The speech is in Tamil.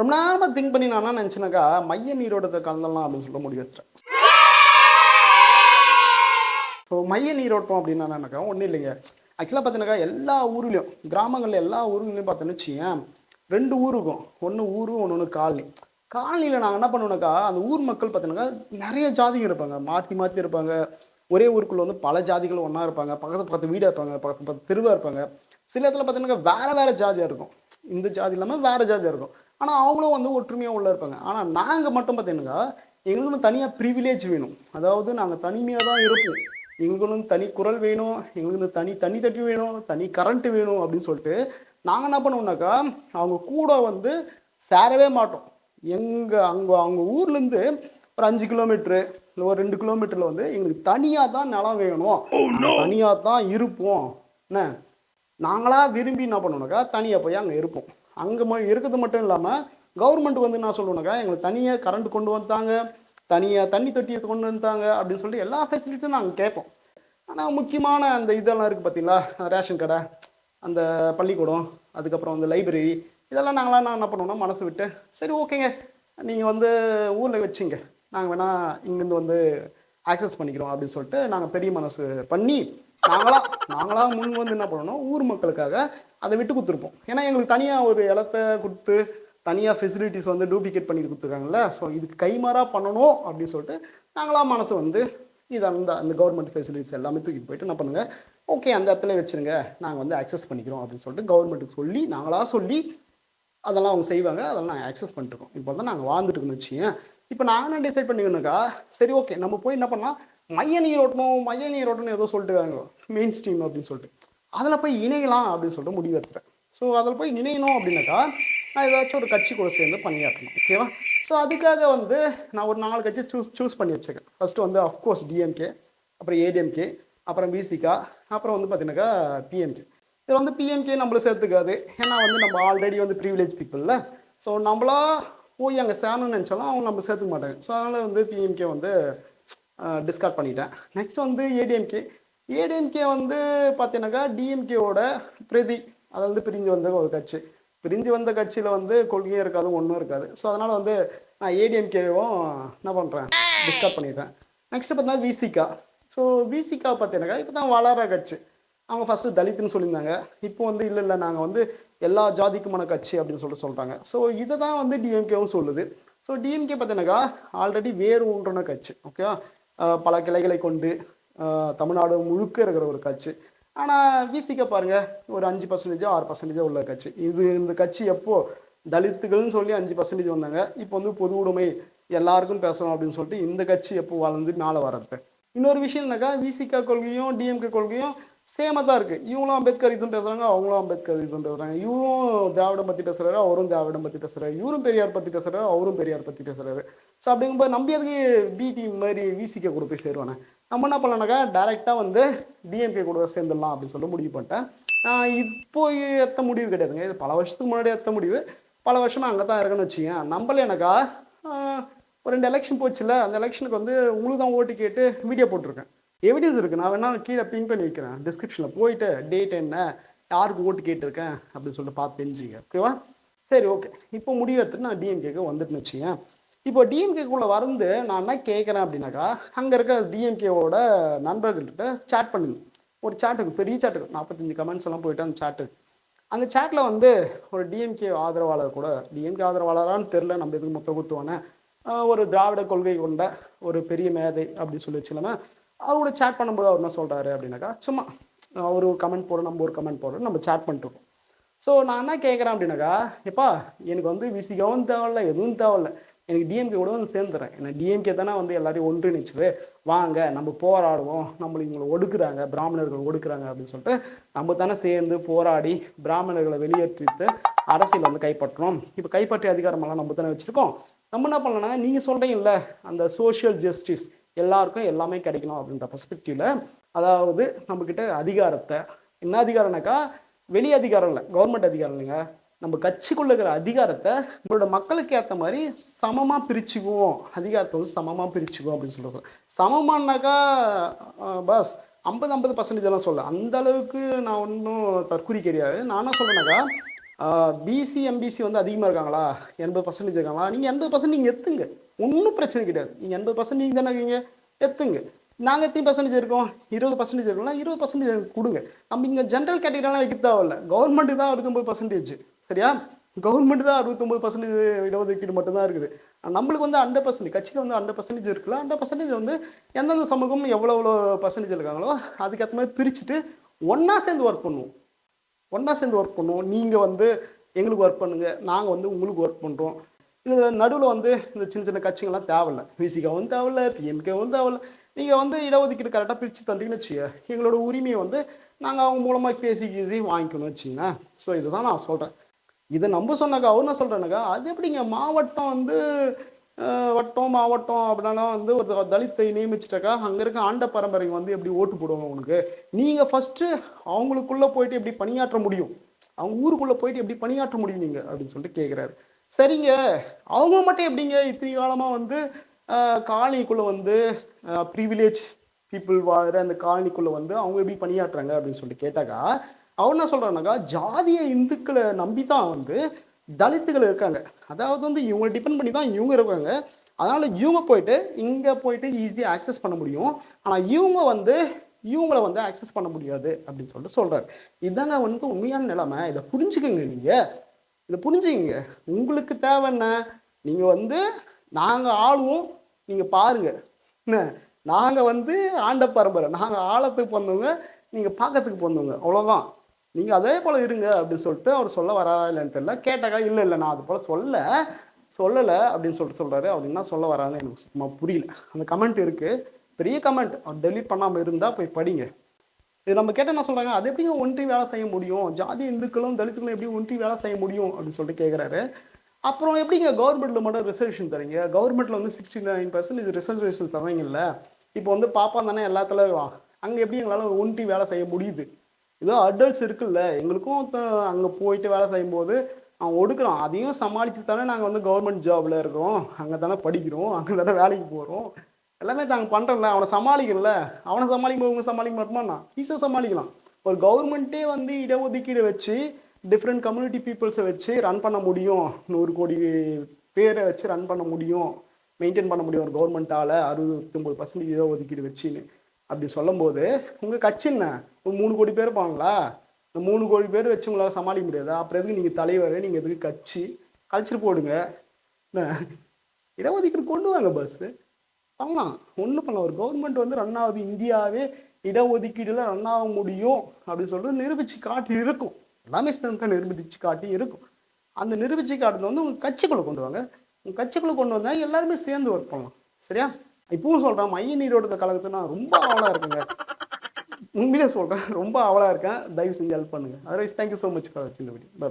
ரொம்ப நேரமா திங்க் பண்ணி நான் என்ன நினைச்சேனாக்கா, மைய நீரோட்டத்த கலந்துடலாம் அப்படின்னு சொல்லிட்டு முடிவு எடுத்துட்டேன். ஸோ மைய நீரோட்டம் அப்படின்னா என்னன்னாக்கா, ஒண்ணும் இல்லைங்க. ஆக்சுவலா பார்த்தீங்கன்னாக்கா, எல்லா ஊர்லயும், கிராமங்கள்ல எல்லா ஊர்கள்லயும் பார்த்தோன்னு வச்சுக்கயேன், 2 ஊர் இருக்கும். ஒண்ணு ஊரு, இன்னொன்னு காலனி. காலனில நாங்க என்ன பண்ணுவோம்னாக்கா, அந்த ஊர் மக்கள் பார்த்தீங்கன்னாக்கா, நெறைய ஜாதிங்க இருப்பாங்க. மாத்தி மாத்தி இருப்பாங்க. ஒரே ஊருக்குள்ள வந்து பல ஜாதிகள் ஒண்ணா இருப்பாங்க. பக்கத்து பக்கத்து வீடா இருப்பாங்க. பக்கத்து பக்கத்து தெருவா இருப்பாங்க. சில இடத்துல பார்த்தீங்கன்னாக்கா, வேற வேற ஜாதியா இருக்கும். இந்த ஜாதி இல்லாம வேற ஜாதியா இருக்கும். ஆனா அவங்களும் வந்து ஒற்றுமையா உள்ள இருப்பாங்க. ஆனா நாங்க மட்டும் பார்த்தீங்கன்னாக்கா, எங்களுக்குன்னு தனியா பிரிவிலேஜ் வேணும். அதாவது நாங்க தனிமையா தான் இருப்போம். எங்களுக்குன்னு தனி குரல் வேணும். எங்களுக்குன்னு தனி தண்ணி தொட்டி வேணும். தனி கரண்ட் வேணும் அப்படின்னு சொல்லிட்டு, நாங்க என்ன பண்ணுவோம்னாக்கா, அவங்க கூட வந்து சேரவே மாட்டோம். அங்க அவங்க ஊர்லேருந்து ஒரு 5 கிலோமீட்டரு, இல்ல ஒரு 2 கிலோமீட்டர்ல வந்து எங்களுக்கு தனியா தான் நிலம் வேணும். நாங்க தனியா தான் இருப்போம். என்ன நாங்களா விரும்பி என்ன பண்ணுவோம்னாக்கா, தனியா போய் அங்க இருப்போம். அங்க இருக்கிறது மட்டும் இல்லாம, கவர்மெண்ட் வந்து என்ன சொல்லுவோம்னாக்கா, எங்களுக்கு தனியா கரண்ட் கொண்டு வந்துட்டாங்க, தனியா தண்ணி தொட்டிய கொண்டு வந்துட்டாங்க அப்படின்னு சொல்லிட்டு எல்லா ஃபெசிலிட்டியும் நாங்க கேட்போம். ஆனா முக்கியமான அந்த இதெல்லாம் இருக்கு பார்த்தீங்களா, ரேஷன் கடை, அந்த பள்ளிக்கூடம், அதுக்கப்புறம் வந்து லைப்ரரி, இதெல்லாம் நாங்கலாம் என்ன பண்ணுவோம்னா, மனசு விட்டு, சரி ஓகேங்க, நீங்க வந்து ஊர்ல வச்சுங்க. நாங்க வேணா இங்கேருந்து வந்து ஆக்சஸ் பண்ணிக்கிறோம் அப்படின்னு சொல்லிட்டு, நாங்க பெரிய மனசு பண்ணி, நாங்களா நாங்களா முன் வந்து என்ன பண்ணணும், ஊர் மக்களுக்காக அதை விட்டு குடுத்துருப்போம். ஏன்னா எங்களுக்கு தனியா ஒரு இடத்த குடுத்து, தனியா ஃபெசிலிட்டிஸ் வந்து டூப்ளிகேட் பண்ணி குடுத்துருக்காங்கல்ல. ஸோ இதுக்கு கைமாறா பண்ணணும் அப்படின்னு சொல்லிட்டு, நாங்களா மனசு வந்து இது அந்த கவர்மெண்ட் ஃபெசிலிட்டிஸ் எல்லாமே தூக்கிட்டு போயிட்டு என்ன பண்ணுங்க, ஓகே அந்த இடத்துல வச்சுருங்க. நாங்க வந்து ஆக்சஸ் பண்ணிக்கிறோம் அப்படின்னு சொல்லிட்டு கவர்மெண்ட்டுக்கு சொல்லி, நாங்களா சொல்லி அதெல்லாம் அவங்க செய்வாங்க. அதெல்லாம் நாங்க ஆக்சஸ் பண்ணிட்டுருக்கோம். இப்போ தான் நாங்க வாழ்ந்துட்டு இருக்கோம்னு வச்சுக்கயேன். இப்ப நாங்க என்ன டிசைட் பண்ணிக்கணும்னாக்கா, சரி ஓகே நம்ம போய் என்ன பண்ணலாம், மைய நீரோட்டம்னு ஏதோ சொல்லிட்டுருக்காங்க. மெயின் ஸ்ட்ரீம் அப்படின்னு சொல்லிட்டு. அதுல போய் இணையலாம் அப்படின்னு சொல்லிட்டு முடிவு எடுத்துட்டேன். ஸோ அதில போய் இணையணும் அப்படின்னாக்கா, நான் ஏதாச்சும் ஒரு கட்சி கூட சேர்ந்து பணியாற்றணும். ஓகேவா? ஸோ அதுக்காக வந்து நான் ஒரு 4 கட்சி சூஸ் பண்ணி வச்சிருக்கேன். ஃபர்ஸ்ட்டு வந்து அஃப்கோர்ஸ் டிஎம்கே, அப்புறம் ஏடிஎம்கே, அப்புறம் விசிகா, அப்புறம் வந்து பார்த்தீங்கன்னாக்கா பிஎம்கே. இதுல வந்து பிஎம்கே நம்மள சேர்த்துக்காது. ஏன்னா வந்து நம்ம ஆல்ரெடி வந்து பிரிவிலேஜ் பீப்பிள்ல. ஸோ நம்மளா போய் அங்க சேரணும்னு நெனச்சாலும் அவங்க நம்மள சேர்த்துக்க மாட்டாங்க. ஸோ அதனால வந்து பிஎம்கே வந்து டிஸ்கார்ட் பண்ணிட்டேன். நெக்ஸ்ட் வந்து ஏடிஎம்கே. ஏடிஎம்கே வந்து பார்த்தீங்கன்னாக்கா டிஎம்கேவோட பிரதி. அதாவது பிரிஞ்சு வந்த ஒரு கட்சி. பிரிஞ்சு வந்த கட்சியில வந்து கொள்கையும் இருக்காது, ஒண்ணும் இருக்காது. ஸோ அதனால வந்து நான் ஏடிஎம்கேவும் என்ன பண்றேன், டிஸ்கார்ட் பண்ணிடுறேன். நெக்ஸ்ட் பார்த்தீங்கன்னா விசிகா. ஸோ விசிகா பார்த்தீங்கன்னாக்கா இப்போ தான் வளர்ற கட்சி. அவங்க ஃபர்ஸ்ட் தலித்துன்னு சொல்லியிருந்தாங்க. இப்போ வந்து இல்ல இல்ல நாங்க வந்து எல்லா ஜாதிக்குமான கட்சி அப்படின்னு சொல்லிட்டு சொல்றாங்க. ஸோ இதை தான் வந்து டிஎம்கேவும் சொல்லுது. ஸோ டிஎம்கே பார்த்தீங்கன்னாக்கா ஆல்ரெடி வேறு ஊன்றுன கட்சி. ஓகேவா? பல கிளைகளை கொண்டு தமிழ்நாடு முழுக்க இருக்கிற ஒரு கட்சி. ஆனா விசிக பாருங்க, ஒரு 5% 6% உள்ள கட்சி. இந்த கட்சி எப்போ தலித்துகள்னு சொல்லி 5% வந்தாங்க. இப்போ வந்து பொது உடைமை எல்லாருக்கும் பேசணும் அப்படின்னு சொல்லிட்டு இந்த கட்சி எப்போ வளர்ந்து மேலே வர்றது. இன்னொரு விஷயம் என்னக்கா, விசிகா கொள்கையும் டிஎம்கே கொள்கையும் சேமா தான் இருக்கு. இவங்களும் அம்பேத்கரிசம் பேசுறாங்க, அவங்களும் அம்பேத்கரிசம் பேசுறாங்க. இவரும் திராவிடம் பத்தி பேசுறாரு, அவரும் திராவிடம் பத்தி பேசுறாரு. இவரும் பெரியார் பத்தி பேசுறாரு, அவரும் பெரியார் பத்தி பேசுறாரு. ஸோ அப்படிங்கும்போது நம்பி அதுக்கு பிடி மாதிரி விசிகே கூட போய் சேருவானே. நம்ம என்ன பண்ணலாம்னாக்கா, டைரக்டா வந்து டிஎம்கே கூட சேர்ந்துடலாம் அப்படின்னு சொல்லி முடிவு பண்ணிட்டேன். இப்போ எத்த முடிவு கிடையாதுங்க. இது பல வருஷத்துக்கு முன்னாடி எத்த முடிவு. பல வருஷமா அங்கே தான் இருக்கேன்னு வச்சுக்கேன். நம்பல எனக்கா, ஒரு 2 எலெக்ஷன் போச்சுல்ல, அந்த எலெக்ஷனுக்கு வந்து உங்களுக்கு தான் ஓட்டு கேட்டு வீடியோ போட்டிருக்கேன். எவிடன்ஸ் இருக்கு. நான் வேணா கீழே பின் பண்ணி வைக்கிறேன். டிஸ்கிரிப்ஷன்ல போயிட்டு டேட் என்ன, யாருக்கு ஓட்டு கேட்டிருக்கேன் அப்படின்னு சொல்லிட்டு பார்த்து தெரிஞ்சுங்க. ஓகேவா? சரி ஓகே. இப்போ முடிவு எடுத்துட்டு நான் டிஎம்கேக்கு வந்துட்டுன்னு வச்சுக்கேன். இப்போ டிஎம்கேக்குள்ள வந்து நான் என்ன கேட்குறேன் அப்படின்னாக்கா, அங்கே இருக்க டிஎம்கேவோட நண்பர்கள்கிட்ட சேட் பண்ணுங்க. ஒரு சேட்டுக்கு பெரிய சேட்டுக்கு 45 கமெண்ட்ஸ் எல்லாம் போயிட்டு அந்த சேட்டு. அந்த சேட்ல வந்து ஒரு டிஎம்கே ஆதரவாளர் கூட, டிஎம்கே ஆதரவாளரான்னு தெரில, நம்ம எதுக்கு மொத்த குத்துவானே, ஒரு திராவிட கொள்கை கொண்ட ஒரு பெரிய மேதை அப்படின்னு சொல்லி வச்சுக்கலாமா. அவரோட சேட் பண்ணும்போது அவர் என்ன சொல்றாரு அப்படின்னாக்கா, சும்மா அவர் ஒரு கமெண்ட் போடுறோம், நம்ம ஒரு கமெண்ட் போடுறோம், நம்ம சேட் பண்ணிட்டு இருக்கோம். ஸோ நான் என்ன கேட்குறேன் அப்படின்னாக்கா, எப்பா எனக்கு வந்து விசிகாவும் தேவையில்ல, எதுவும் தேவையில்ல, எனக்கு டிஎம்கே கூட வந்து சேர்ந்துறேன். ஏன்னா டிஎம்கே தானே வந்து எல்லாரையும் ஒன்றிணைச்சுது. வாங்க நம்ம போராடுவோம், நம்மளை இவங்களை ஒடுக்குறாங்க, பிராமணர்கள் ஒடுக்குறாங்க அப்படின்னு சொல்லிட்டு நம்ம தானே சேர்ந்து போராடி பிராமணர்களை வெளியேற்றிட்டு அரசியல் வந்து கைப்பற்றணும். இப்போ கைப்பற்றிய அதிகாரமெல்லாம் நம்ம தானே வச்சிருக்கோம். நம்ம என்ன பண்ணலாம்னா, நீங்க சொல்றீங்கல்ல அந்த சோசியல் ஜஸ்டிஸ், எல்லாருக்கும் எல்லாமே கிடைக்கணும் அப்படின்ற பெர்ஸ்பெக்டிவ்ல, அதாவது நம்ம கிட்ட அதிகாரத்தை, என்ன அதிகாரம்னாக்கா வெளி அதிகாரம் இல்லை, கவர்மெண்ட் அதிகாரம் இல்லைங்க, நம்ம கட்சிக்குள்ள இருக்கிற அதிகாரத்தை நம்மளோட மக்களுக்கு ஏற்ற மாதிரி சமமா பிரிச்சுக்குவோம். அதிகாரத்தை வந்து சமமா பிரிச்சுக்குவோம் அப்படின்னு சொல்லுவோம். சமமானாக்கா பஸ் 50-50% எல்லாம் சொல்ல அந்த அளவுக்கு நான் ஒன்றும் தற்குறி கிடையாது. நான் என்ன சொல்றேன்னாக்கா, பிசி எம்பிசி வந்து அதிகமாக இருக்காங்களா, 80% இருக்காங்களா, நீங்கள் 80% நீங்கள் எத்துங்க, ஒன்றும் பிரச்சனை கிடையாது. நீங்கள் 80% நீங்கள் தானே இருக்கீங்க, எத்துங்க. நாங்கள் எத்தனை பர்சன்டேஜ் இருக்கோம், 20% இருக்கோம்னா 20% எனக்கு கொடுங்க. நம்ம இங்கே ஜென்ரல் கேட்டகரியெல்லாம் வைக்க தேவையில்ல, கவர்மெண்ட்டு தான் 69%. சரியா, கவர்மெண்ட் தான் 69% இடஒதுக்கீடு மட்டும்தான் இருக்குது. நம்மளுக்கு வந்து 100%, கட்சியில் வந்து 100% இருக்குல்ல, 100% வந்து எந்தெந்த சமூகம் எவ்வளோ எவ்வளோ பர்சன்டேஜ் இருக்காங்களோ அதுக்கேற்ற மாதிரி பிரிச்சுட்டு ஒன்றா சேர்ந்து ஒர்க் பண்ணுவோம். ஒன்றா சேர்ந்து ஒர்க் பண்ணுவோம். நீங்கள் வந்து எங்களுக்கு ஒர்க் பண்ணுங்க, நாங்கள் வந்து உங்களுக்கு ஒர்க் பண்ணுறோம். இது நடுவில் வந்து இந்த சின்ன சின்ன கட்சிகள்லாம் தேவையில்ல, விசிகாவும் தேவையில்ல, பிஎம்கேவும் தேவையில்ல. நீங்கள் வந்து இடஒதுக்கீடு கரெக்டாக பிரித்து தந்தீங்கன்னு வச்சுக்க, எங்களோட உரிமையை வந்து நாங்கள் அவங்க மூலமாக பேசி கீசி வாங்கிக்கணும்னு வச்சிங்களேன். ஸோ இதுதான் நான் சொல்கிறேன். இதை நம்ப சொன்னாக்கா அவர் என்ன சொல்கிறேன்னாக்கா, அது எப்படிங்க மாவட்டம் வந்து வட்டம் மாவட்டம் அப்படின்னா வந்து ஒரு தலித்தை நியமிச்சிட்டாக்கா அங்கே இருக்க ஆண்ட பரம்பரைங்க வந்து எப்படி ஓட்டு போடுவாங்க உனக்கு? நீங்கள் ஃபஸ்ட்டு அவங்களுக்குள்ளே போயிட்டு எப்படி பணியாற்ற முடியும், அவங்க ஊருக்குள்ளே போயிட்டு எப்படி பணியாற்ற முடியும் நீங்கள் அப்படின்னு சொல்லிட்டு கேட்குறாரு. சரிங்க, அவங்க மட்டும் எப்படிங்க இத்தனை காலமாக வந்து காலனிக்குள்ளே வந்து ப்ரிவிலேஜ் பீப்புள் வாழ்கிற அந்த காலனிக்குள்ளே வந்து அவங்க எப்படி பணியாற்றுறாங்க அப்படின்னு சொல்லிட்டு கேட்டாக்கா, அவர் என்ன சொல்கிறான்னாக்கா, ஜாதிய இந்துக்களை நம்பி தான் வந்து தலித்துகள் இருக்காங்க. அதாவது வந்து இவங்க டிபெண்ட் பண்ணி தான் இவங்க இருக்காங்க. அதனால இவங்க போயிட்டு இங்க போயிட்டு ஈஸியா ஆக்சஸ் பண்ண முடியும். ஆனா இவங்க வந்து இவங்கள வந்து ஆக்சஸ் பண்ண முடியாது அப்படின்னு சொல்லிட்டு சொல்றாரு. இதாங்க வந்து உண்மையான நிலைமை. இதை புரிஞ்சுக்கங்க நீங்க. இதை புரிஞ்சுக்கங்க. உங்களுக்கு தேவை என்ன? நீங்க வந்து நாங்க ஆளுவோம், நீங்க பாருங்க. என்ன? நாங்க வந்து ஆண்ட பரம்பரை, நாங்க ஆழத்துக்கு வந்தவங்க, நீங்க பாக்கத்துக்கு வந்தவங்க, அவ்வளவுதான். நீங்க அதே போல இருங்க அப்படின்னு சொல்லிட்டு அவர் சொல்ல வராரா இல்லைன்னு தெரியல. கேட்டாக்கா இல்ல நான் அது போல சொல்லலை அப்படின்னு சொல்லிட்டு சொல்றாரு. அவர் என்ன சொல்ல வரான்னு எனக்கு சுத்தமா புரியல. அந்த கமெண்ட் இருக்கு, பெரிய கமெண்ட், அவர் டெலீட் பண்ணாம இருந்தா போய் படிங்க. இது நம்ம கேட்ட என்ன சொல்றாங்க, அது எப்படிங்க ஒன்றி வேலை செய்ய முடியும், ஜாதி இந்துக்களும் தலித்துக்களும் எப்படி ஒன்றி வேலை செய்ய முடியும் அப்படின்னு சொல்லிட்டு கேட்கிறாரு. அப்புறம் எப்படிங்க கவர்மெண்ட்ல மட்டும் ரிசர்வேஷன் தரீங்க, கவர்மெண்ட்ல வந்து 69% இது ரிசர்வேஷன் தரீங்கல்ல, இப்போ வந்து பாப்பா தானே எல்லாத்துல அங்க எப்படி எங்களால ஒன்றி வேலை செய்ய முடியுது? ஏதோ அடல்ட்ஸ் இருக்குல்ல, எங்களுக்கும் அங்கே போயிட்டு வேலை செய்யும்போது அவன் ஒடுக்குறான், அதையும் சமாளித்து தானே நாங்கள் வந்து கவர்மெண்ட் ஜாப்ல இருக்கோம், அங்கே தானே படிக்கிறோம், அங்கே தானே வேலைக்கு போகிறோம், எல்லாமே நாங்கள் பண்ணுறோம்ல, அவனை சமாளிக்கிறோம்ல. அவனை சமாளிக்கும் போது சமாளிக்க மாட்டோமா? ஈஸியாக சமாளிக்கலாம். ஒரு கவர்மெண்ட்டே வந்து இடஒதுக்கீடு வச்சு டிஃப்ரெண்ட் கம்யூனிட்டி பீப்புள்ஸை வச்சு ரன் பண்ண முடியும், 100 கோடி பேரை வச்சு ரன் பண்ண முடியும், மெயின்டைன் பண்ண முடியும் ஒரு கவர்மெண்ட்டால் 69% இடஒதுக்கீடு வச்சுன்னு அப்படி சொல்லும்போது உங்கள் கட்சி என்ன ஒரு 3 கோடி பேர் இருப்பாங்களா? இந்த 3 கோடி பேர் வச்சு உங்களால் சமாளிக்க முடியாதா? அப்புறம் எதுக்கு நீங்கள் தலைவர், நீங்கள் எதுக்கு கட்சி? கழிச்சிட்டு போடுங்க. இடஒதுக்கீடு கொண்டு வாங்க, பஸ்ஸு பண்ணலாம், ஒன்றும் பண்ணலாம். ஒரு கவர்மெண்ட் வந்து ரன் ஆகுது, இந்தியாவே இடஒதுக்கீடுல ரன் ஆக முடியும் அப்படின்னு சொல்லிட்டு நிரூபிச்சு காட்டி இருக்கும். எல்லாமே சேர்ந்து நிரூபிச்சு காட்டி இருக்கும். அந்த நிரூபிச்சு காட்டுறது வந்து உங்கள் கட்சிக்குள்ளே கொண்டு வாங்க. உங்கள் கட்சிக்குள்ளே கொண்டு வந்தால் எல்லாருமே சேர்ந்து ஒர்க் பண்ணலாம். சரியா? இப்பவும் சொல்கிறேன், மைய நீரோட்ட கழகத்தை நான் ரொம்ப ஆவலாக இருக்குங்க. உண்மையிலே சொல்கிறேன், ரொம்ப ஆவலாக இருக்கேன். தயவு செஞ்சு ஹெல்ப் பண்ணுங்க. Otherwise thank you so much for வாட்சிங் தி வீடியோ. பை.